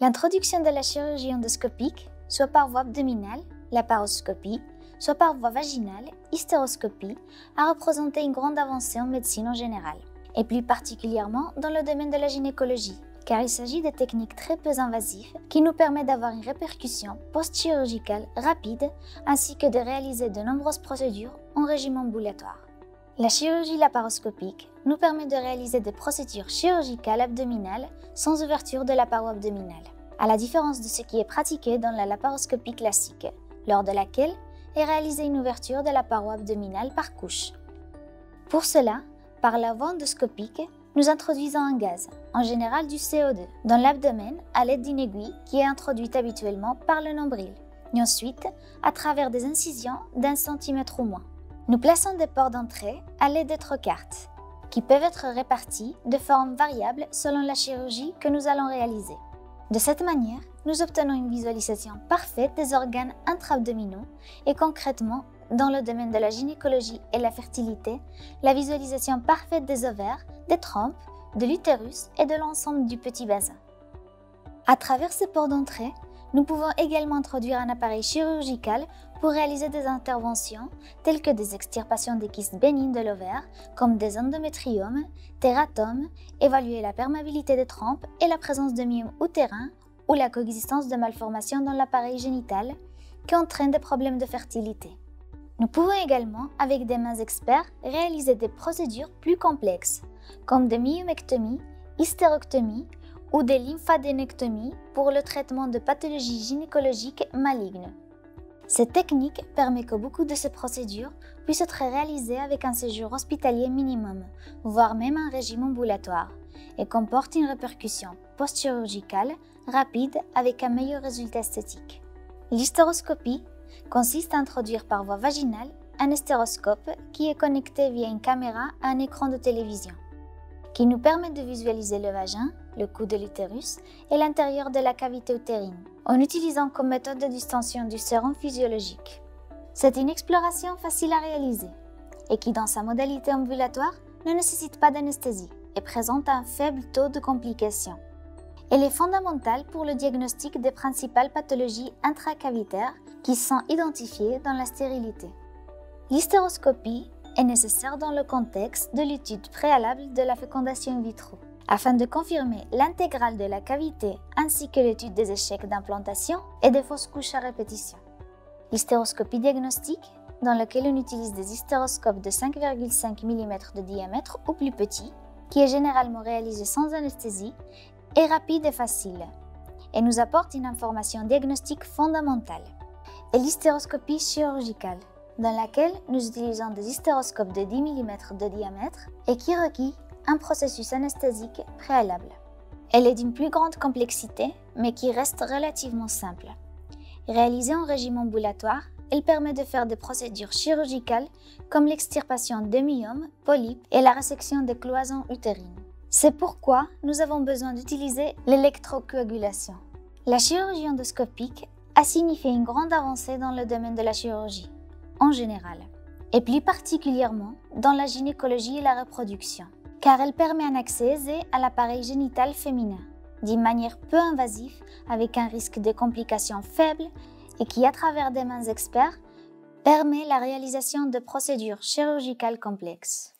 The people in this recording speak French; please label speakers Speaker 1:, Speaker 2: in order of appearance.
Speaker 1: L'introduction de la chirurgie endoscopique, soit par voie abdominale, laparoscopie, soit par voie vaginale, hystéroscopie, a représenté une grande avancée en médecine en général, et plus particulièrement dans le domaine de la gynécologie, car il s'agit de techniques très peu invasives qui nous permettent d'avoir une répercussion post-chirurgicale rapide ainsi que de réaliser de nombreuses procédures en régime ambulatoire. La chirurgie laparoscopique nous permet de réaliser des procédures chirurgicales abdominales sans ouverture de la paroi abdominale, à la différence de ce qui est pratiqué dans la laparoscopie classique, lors de laquelle est réalisée une ouverture de la paroi abdominale par couche. Pour cela, par la voie endoscopique, nous introduisons un gaz, en général du CO2, dans l'abdomen à l'aide d'une aiguille qui est introduite habituellement par le nombril, et ensuite à travers des incisions d'1 cm ou moins. Nous plaçons des ports d'entrée à l'aide de trocartes, qui peuvent être répartis de forme variable selon la chirurgie que nous allons réaliser. De cette manière, nous obtenons une visualisation parfaite des organes intra-abdominaux et concrètement, dans le domaine de la gynécologie et la fertilité, la visualisation parfaite des ovaires, des trompes, de l'utérus et de l'ensemble du petit bassin. À travers ces ports d'entrée, nous pouvons également introduire un appareil chirurgical pour réaliser des interventions telles que des extirpations des kystes bénignes de l'ovaire, comme des endométriomes, tératomes, évaluer la perméabilité des trompes et la présence de myomes utérins ou la coexistence de malformations dans l'appareil génital qui entraînent des problèmes de fertilité. Nous pouvons également, avec des mains experts, réaliser des procédures plus complexes, comme des myomectomies, hystérectomies ou des lymphadénectomies pour le traitement de pathologies gynécologiques malignes. Cette technique permet que beaucoup de ces procédures puissent être réalisées avec un séjour hospitalier minimum, voire même un régime ambulatoire, et comporte une répercussion post-chirurgicale rapide avec un meilleur résultat esthétique. L'hystéroscopie consiste à introduire par voie vaginale un stéroscope qui est connecté via une caméra à un écran de télévision, qui nous permet de visualiser le vagin, le cou de l'utérus et l'intérieur de la cavité utérine, en utilisant comme méthode de distension du sérum physiologique. C'est une exploration facile à réaliser et qui, dans sa modalité ambulatoire, ne nécessite pas d'anesthésie et présente un faible taux de complications. Elle est fondamentale pour le diagnostic des principales pathologies intracavitaires qui sont identifiées dans la stérilité. L'hystéroscopie est nécessaire dans le contexte de l'étude préalable de la fécondation in vitro, afin de confirmer l'intégrale de la cavité ainsi que l'étude des échecs d'implantation et des fausses couches à répétition. L'hystéroscopie diagnostique, dans laquelle on utilise des hystéroscopes de 5,5 mm de diamètre ou plus petits, qui est généralement réalisée sans anesthésie, est rapide et facile, et nous apporte une information diagnostique fondamentale. Et l'hystéroscopie chirurgicale, dans laquelle nous utilisons des hystéroscopes de 10 mm de diamètre et qui requiert un processus anesthésique préalable. Elle est d'une plus grande complexité, mais qui reste relativement simple. Réalisée en régime ambulatoire, elle permet de faire des procédures chirurgicales comme l'extirpation de myomes, polypes et la résection des cloisons utérines. C'est pourquoi nous avons besoin d'utiliser l'électrocoagulation. La chirurgie endoscopique a signifié une grande avancée dans le domaine de la chirurgie, en général, et plus particulièrement dans la gynécologie et la reproduction, car elle permet un accès aisé à l'appareil génital féminin, d'une manière peu invasive, avec un risque de complications faible et qui, à travers des mains experts, permet la réalisation de procédures chirurgicales complexes.